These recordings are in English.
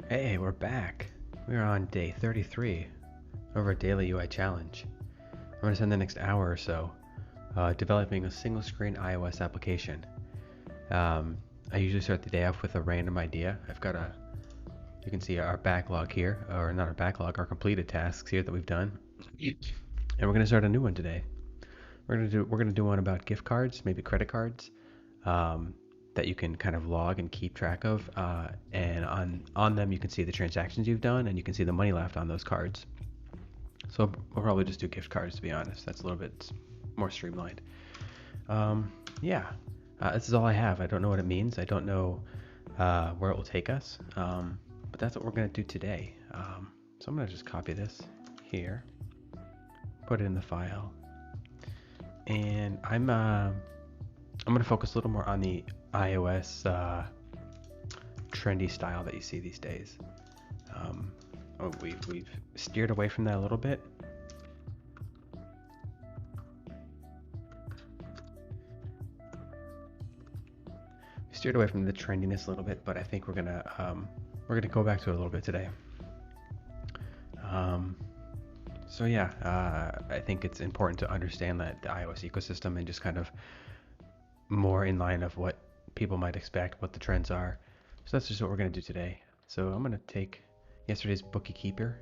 Hey, we're back. We're on day 33 of our daily UI challenge. I'm going to spend the next hour or so developing a single screen iOS application. I usually start the day off with a random idea. You can see our backlog here, or not our backlog, our completed tasks here that we've done. And we're going to start a new one today. We're going to do one about gift cards, maybe credit cards. That you can kind of log and keep track of, and on them you can see the transactions you've done, and you can see the money left on those cards. So we'll probably just do gift cards, to be honest. That's a little bit more streamlined. Yeah, this is all I have. I don't know what it means. I don't know where it will take us, but that's what we're going to do today. So I'm going to just copy this here, put it in the file, and I'm going to focus a little more on the iOS trendy style that you see these days. We've steered away from that a little bit. We steered away from the trendiness a little bit, but I think we're gonna go back to it a little bit today. So yeah, I think it's important to understand that the iOS ecosystem and just kind of more in line of what people might expect, what the trends are. So that's just what we're going to do today. So I'm going to take yesterday's Bookie Keeper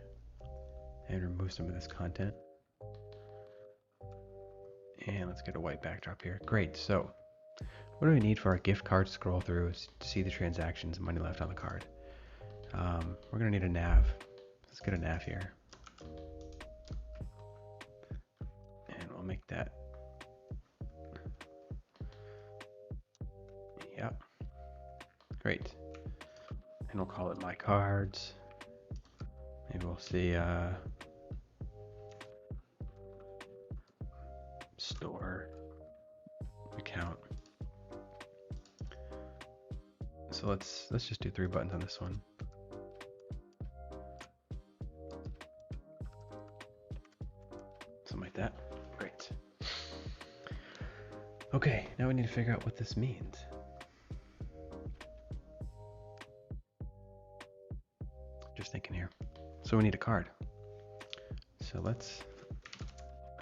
and remove some of this content. And let's get a white backdrop here. Great. So what do we need for our gift card to scroll through is to see the transactions and money left on the card? We're going to need a nav. Let's get a nav here. And we'll make that. Yep. Great. And we'll call it My Cards. Maybe we'll see store account. So let's just do 3 buttons on this one. Something like that. Great. Okay, now we need to figure out what this means. Just thinking here. So we need a card. So let's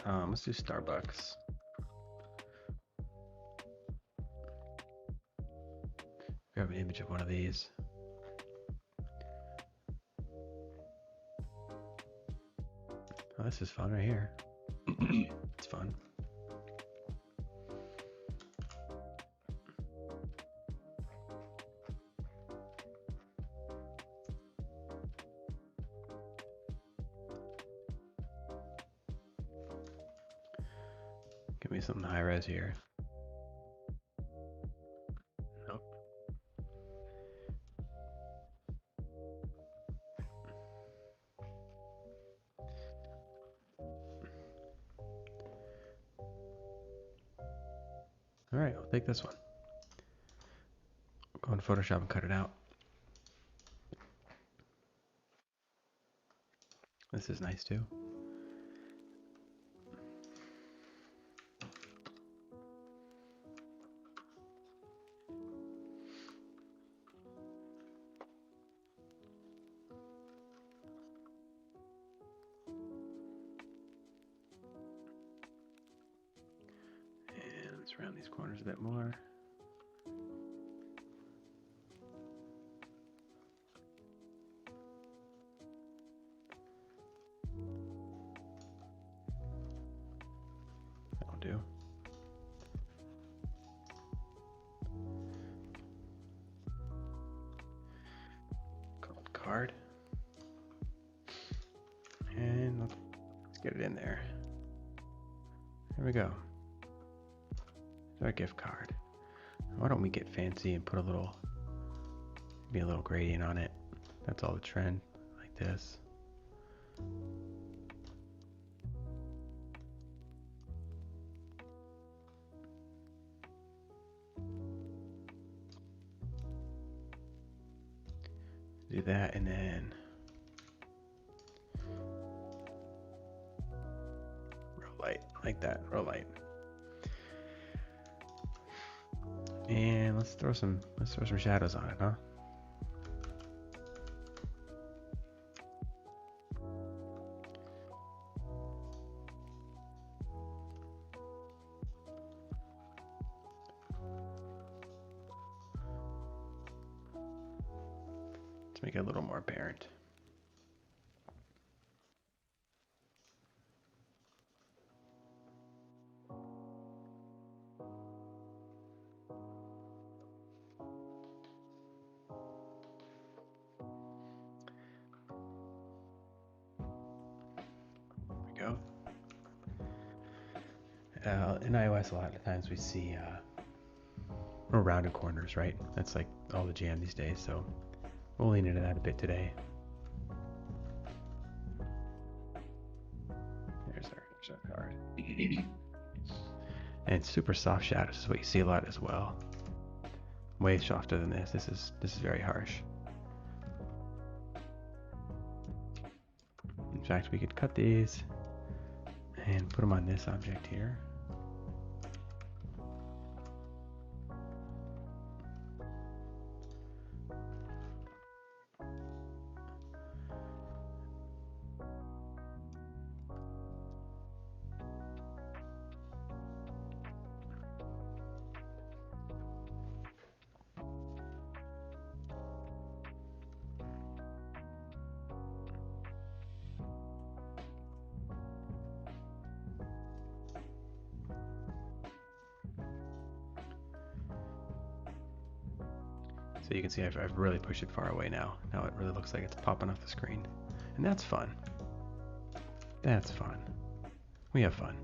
do Starbucks. Grab an image of one of these. Oh, this is fun right here. It's fun. Give me something high res here. Nope. All right, I'll take this one. Go into Photoshop and cut it out. This is nice too. Around these corners a bit more. That'll do. Called card. And let's get it in there. There we go. Our gift card. Why don't we get fancy and put a little gradient on it? That's all the trend, like this. Do that and then real light, like that, real light. And let's throw some shadows on it, huh? to make it a little more apparent. There we go. In iOS, a lot of times we see more rounded corners, right? That's like all the jam these days, so we'll lean into that a bit today. There's our card. And super soft shadows is what you see a lot as well. Way softer than this. This is very harsh. In fact, we could cut these and put them on this object here. So you can see I've really pushed it far away now. Now it really looks like it's popping off the screen. And that's fun. That's fun. We have fun.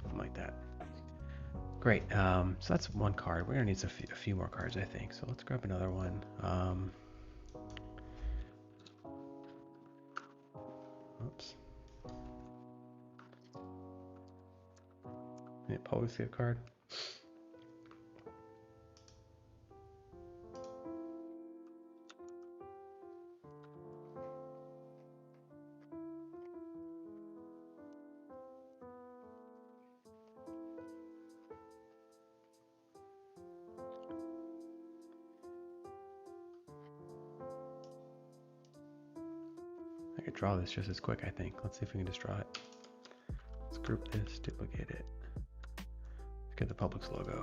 Something like that. Great. So that's one card. We're going to need a few more cards, I think. So let's grab another one. Oops. Publix gift card. I could draw this just as quick, I think. Let's see if we can just draw it. Let's group this, duplicate it. Let's get the Publix logo.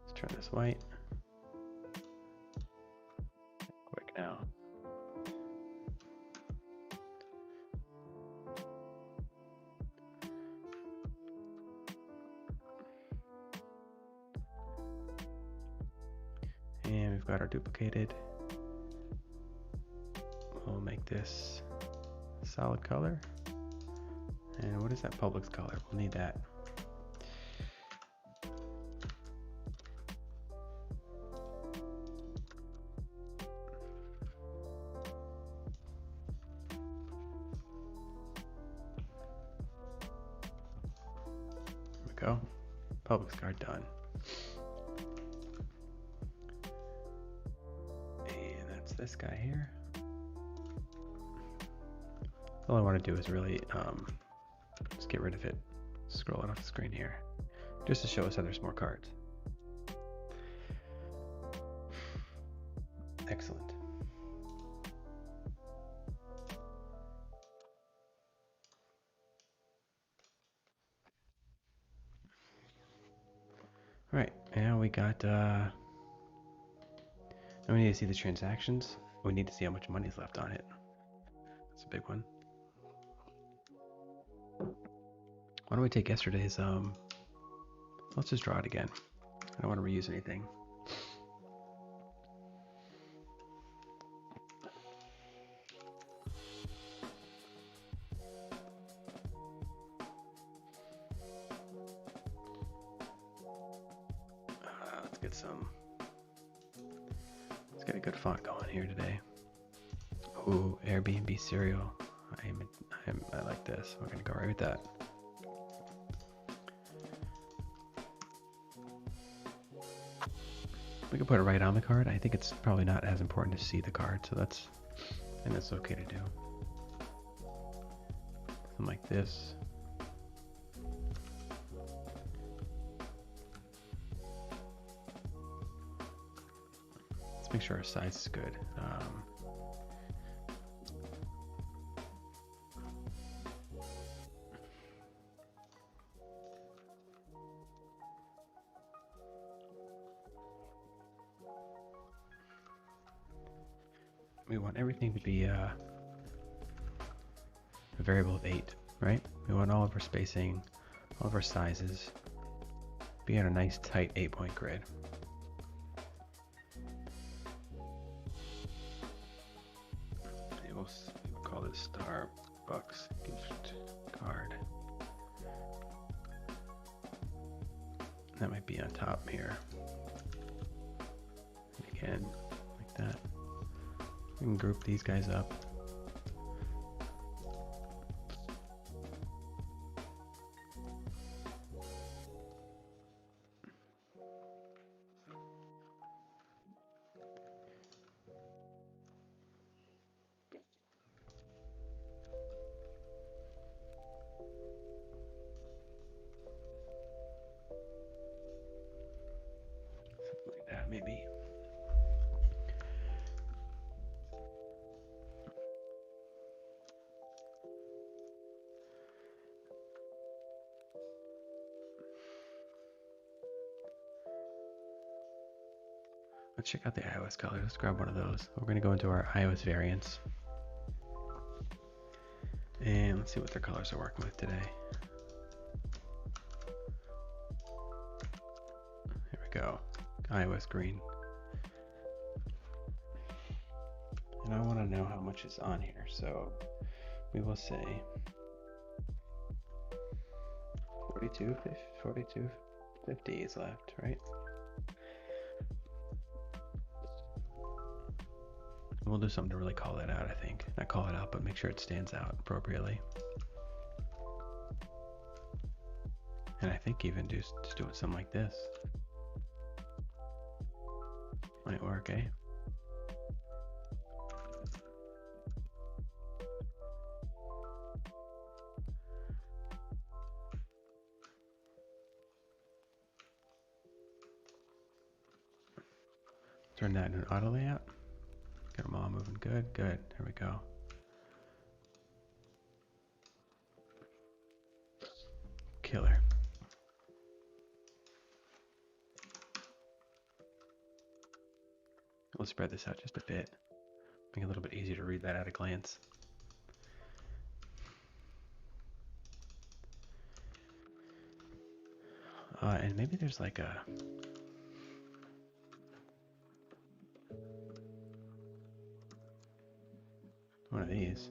Let's turn this white. Quick now. And we've got our duplicated. We'll make this solid color. And what is that Publix color? We'll need that. There we go. Publix card done. This guy here. All I want to do is really just get rid of it, scroll it off the screen here, just to show us that there's more cards. Excellent. All right, now we got now we need to see the transactions. We need to see how much money's left on it. That's a big one. Why don't we take yesterday's, let's just draw it again. I don't want to reuse anything. Let's get some. Let's get a good font going here today. Ooh, Airbnb cereal. I like this. We're gonna go right with that. We can put it right on the card. I think it's probably not as important to see the card, so I think that's okay to do. Something like this. Let's make sure our size is good. We want everything to be a variable of 8, right? We want all of our spacing, all of our sizes be on a nice tight 8-point grid. We'll call this Starbucks gift card. That might be on top here. Again, like that. We can group these guys up. Something like that, maybe. Let's check out the iOS color. Let's grab one of those. We're going to go into our iOS variants. And let's see what their colors are working with today. There we go. iOS green. And I want to know how much is on here. So we will say 42.50 is left, right? We'll do something to really call that out, I think. Not call it out, but make sure it stands out appropriately. And I think even just doing something like this might work, eh? Turn that into an auto layout. Get them all moving. Good, good. There we go. Killer. We'll spread this out just a bit. Make it a little bit easier to read that at a glance. And maybe there's like a one of these.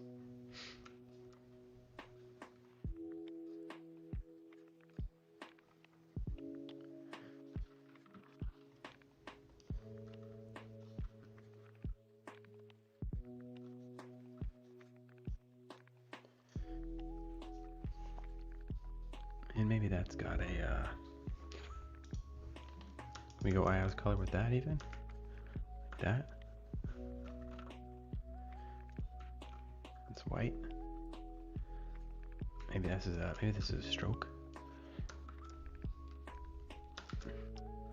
And maybe that's got a, can we go iOS color with that even? Like that? It's white. Maybe this is a stroke.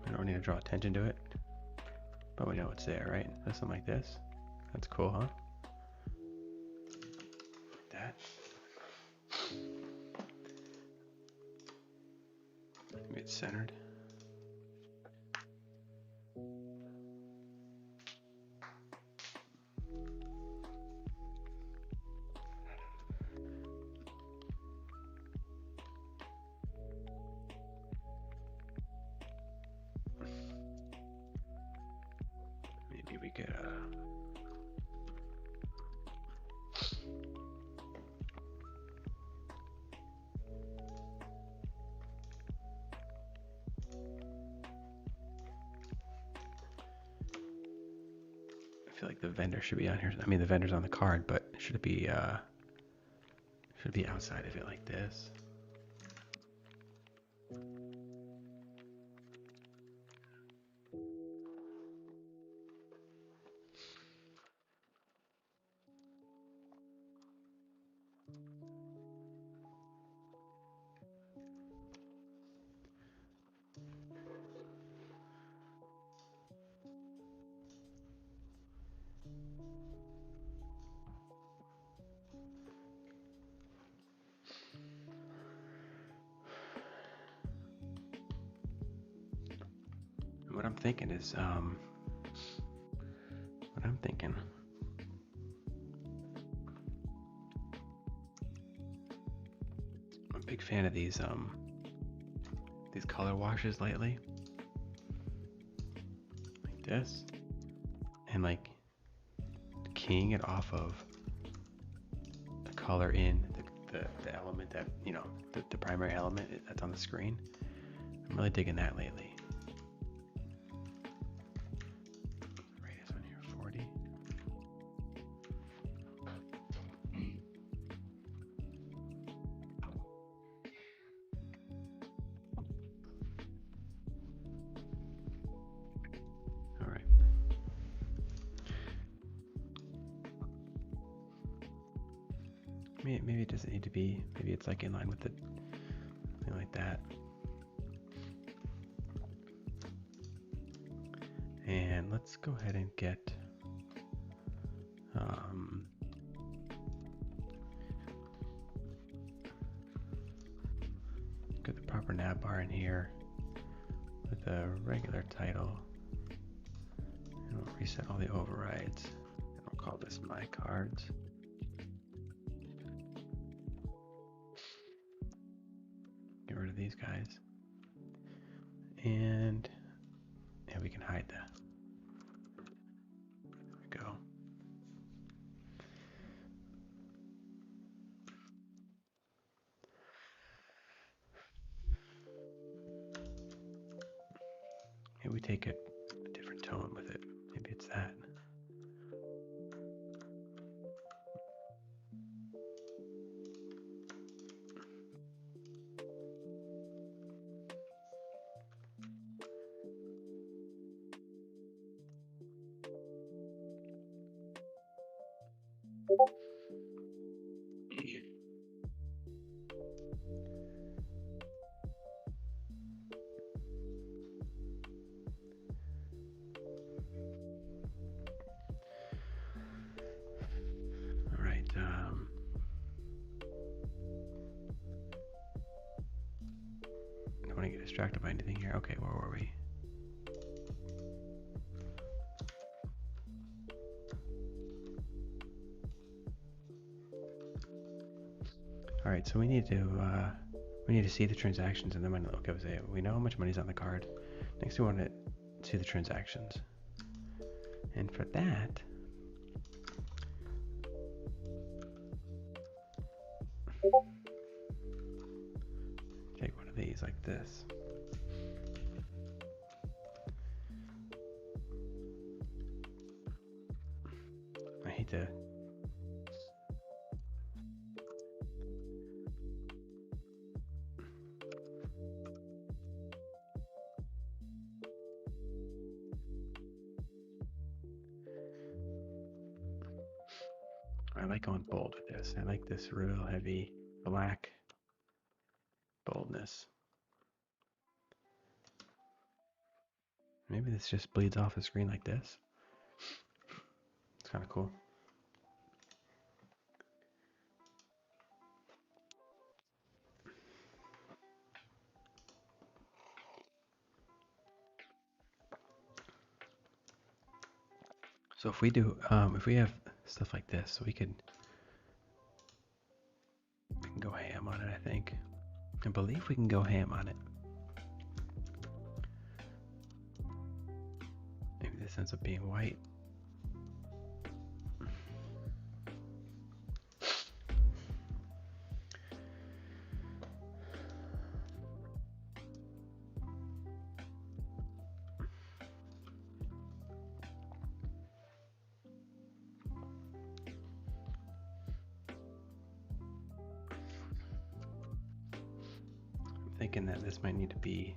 I don't need to draw attention to it, but we know it's there, right? That's something like this. That's cool, huh? Like that. Maybe it's centered. Maybe we could I feel like the vendor should be on here. I mean, the vendor's on the card, but should it be outside of it like this? what I'm thinking is, I'm a big fan of these color washes lately, like this, and like keying it off of the color in the element that, you know, the primary element that's on the screen. I'm really digging that lately. Radius on here, 40. All right. Maybe it doesn't need to be, maybe it's like in line with it, something like that. And let's go ahead and get the proper navbar in here with a regular title, and we'll reset all the overrides, and we'll call this my cards. Get rid of these guys, and yeah, we can hide that. There we go. Maybe we take a different tone with it. Maybe it's that. Don't want to get distracted by anything here. Okay, where were we? All right, so we need to see the transactions, and then we know how much money's on the card. Next, we want to see the transactions, and for that, take one of these like this. I hate to. I like going bold with this. I like this real heavy black boldness. Maybe this just bleeds off the screen like this. It's kind of cool. So if we do, if we have stuff like this, we can go ham on it, I think. I believe we can go ham on it. Maybe this ends up being white. Thinking that this might need to be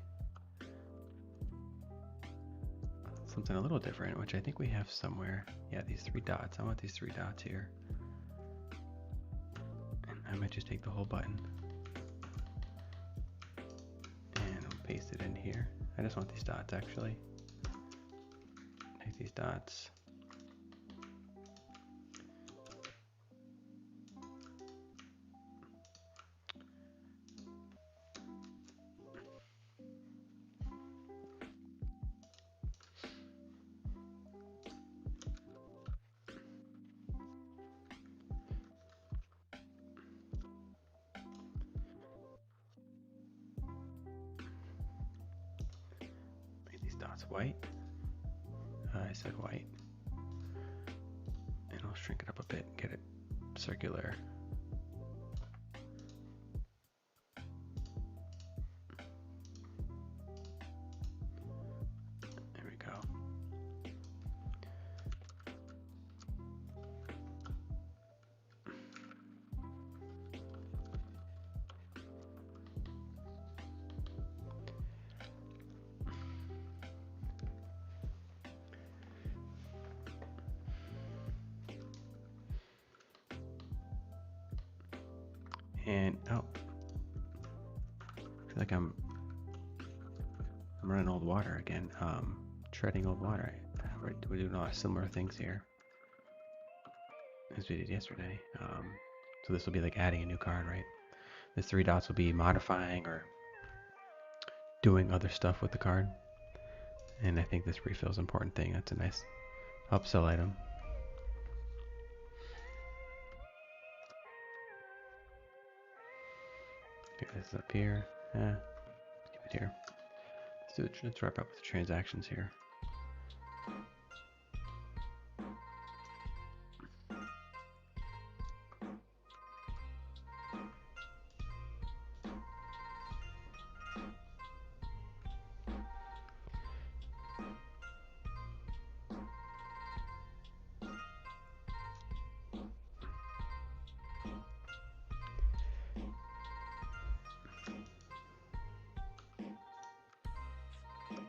something a little different, which I think we have somewhere. Yeah, these 3 dots. I want these 3 dots here. And I might just take the whole button and I'll paste it in here. I just want these dots actually. Take these dots. dots white. I said white. And I'll shrink it up a bit, get it circular. There we go. And oh, I feel like I'm running old water again. Treading old water. We're doing a lot of similar things here as we did yesterday. So this will be like adding a new card, right? These 3 dots will be modifying or doing other stuff with the card. And I think this refill is an important thing. That's a nice upsell item. Okay, this is up here. Keep it here. Let's wrap up with the transactions here.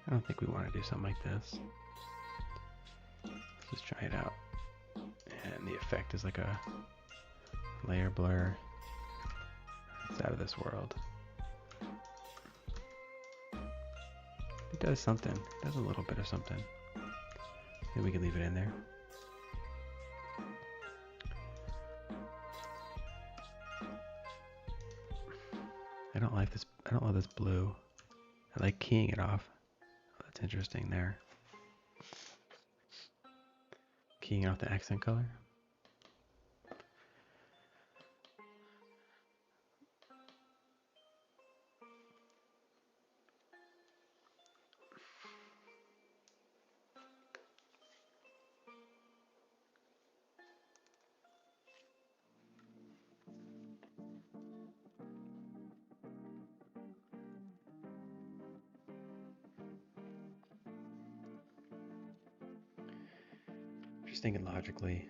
I don't think we want to do something like this. Let's just try it out. And the effect is like a layer blur. It's out of this world. It does something. It does a little bit of something. Maybe we can leave it in there. I don't like this. I don't love this blue. I like keying it off. That's interesting there. Keying out the accent color. Just thinking logically.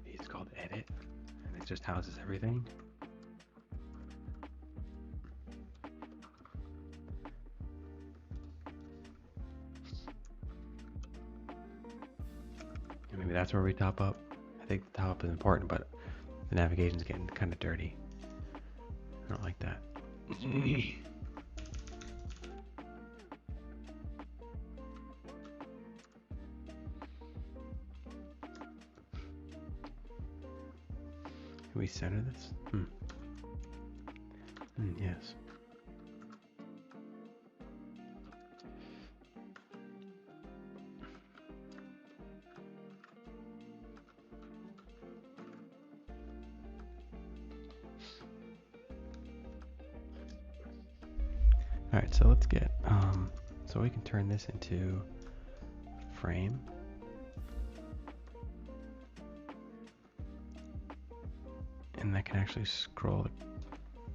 Maybe it's called edit, and it just houses everything. Maybe that's where we top up. I think the top up is important, but the navigation's getting kind of dirty. I don't like that. Can we center this? Yes. Alright, so let's get, so we can turn this into frame. And that can actually scroll.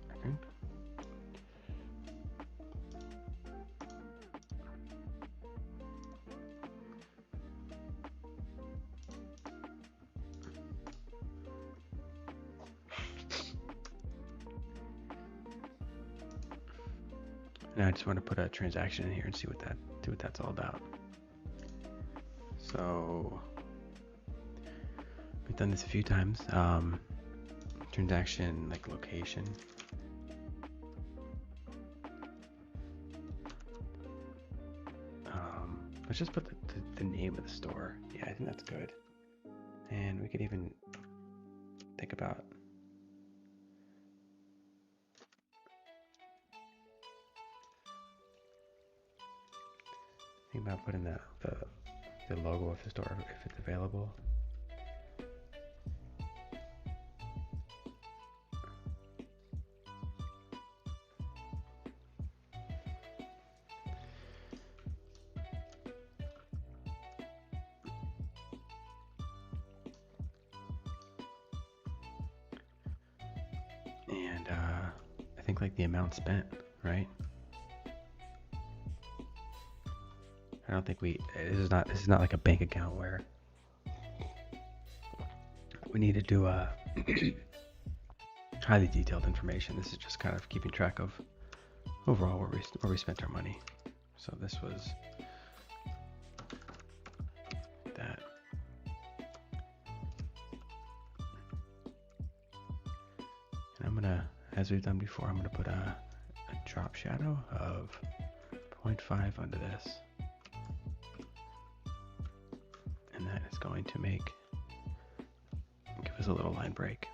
Okay. Now I just want to put a transaction in here and see what that's all about. So we've done this a few times. Transaction like location. Let's just put the name of the store. Yeah, I think that's good. And we could even think about Think about putting the logo of the store if it's available. And I think like the amount spent, right? I don't think this is not like a bank account where we need to do highly detailed information. This is just kind of keeping track of overall where we spent our money. So this was that. And I'm gonna, as we've done before, I'm gonna put a drop shadow of 0.5 under this. And that is going to give us a little line break.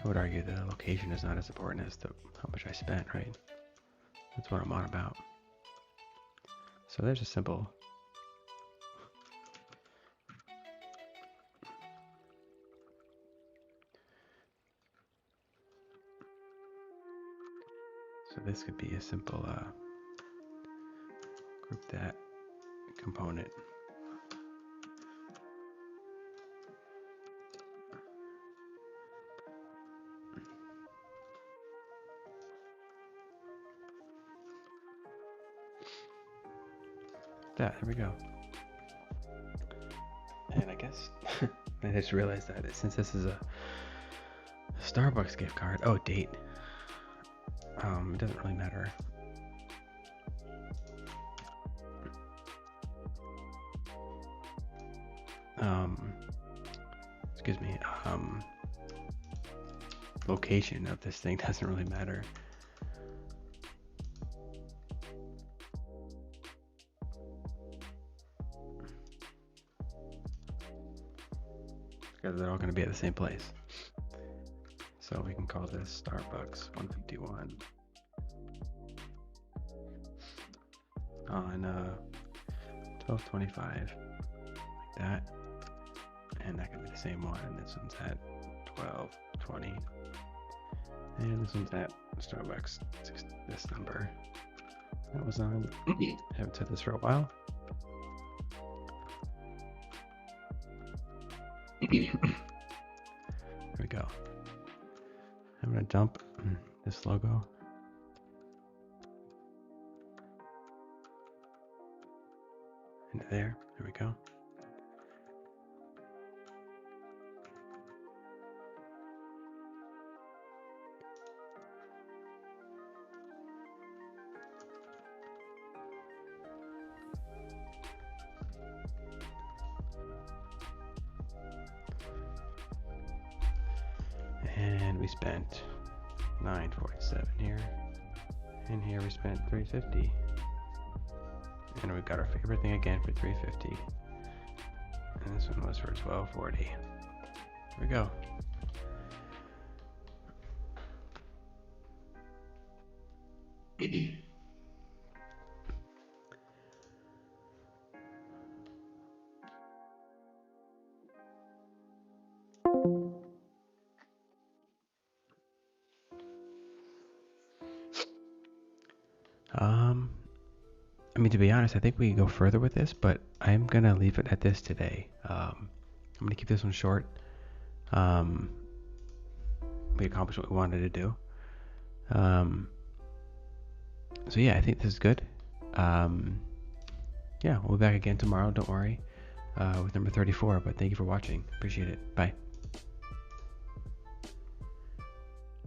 I would argue the location is not as important as how much I spent, right? That's what I'm on about. So there's a simple so this could be a simple group that component. There we go. And I guess I just realized that since this is a Starbucks gift card, date. It doesn't really matter. Excuse me. Location of this thing doesn't really matter. Because they're all going to be at the same place. So we can call this Starbucks 151 on 1225, like that. And that can be the same one. And this one's at 1220. And this one's at Starbucks, this number. That was on, haven't said this for a while. There we go. I'm going to dump this logo. Into there. There we go. And we spent $9.47 here. And here we spent $3.50. And we got our favorite thing again for $3.50. And this one was for $12.40. Here we go. I mean, to be honest, I think we can go further with this, but I'm going to leave it at this today. I'm going to keep this one short. We accomplished what we wanted to do. So yeah, I think this is good. Yeah, we'll be back again tomorrow, don't worry, with number 34, but thank you for watching. Appreciate it. Bye.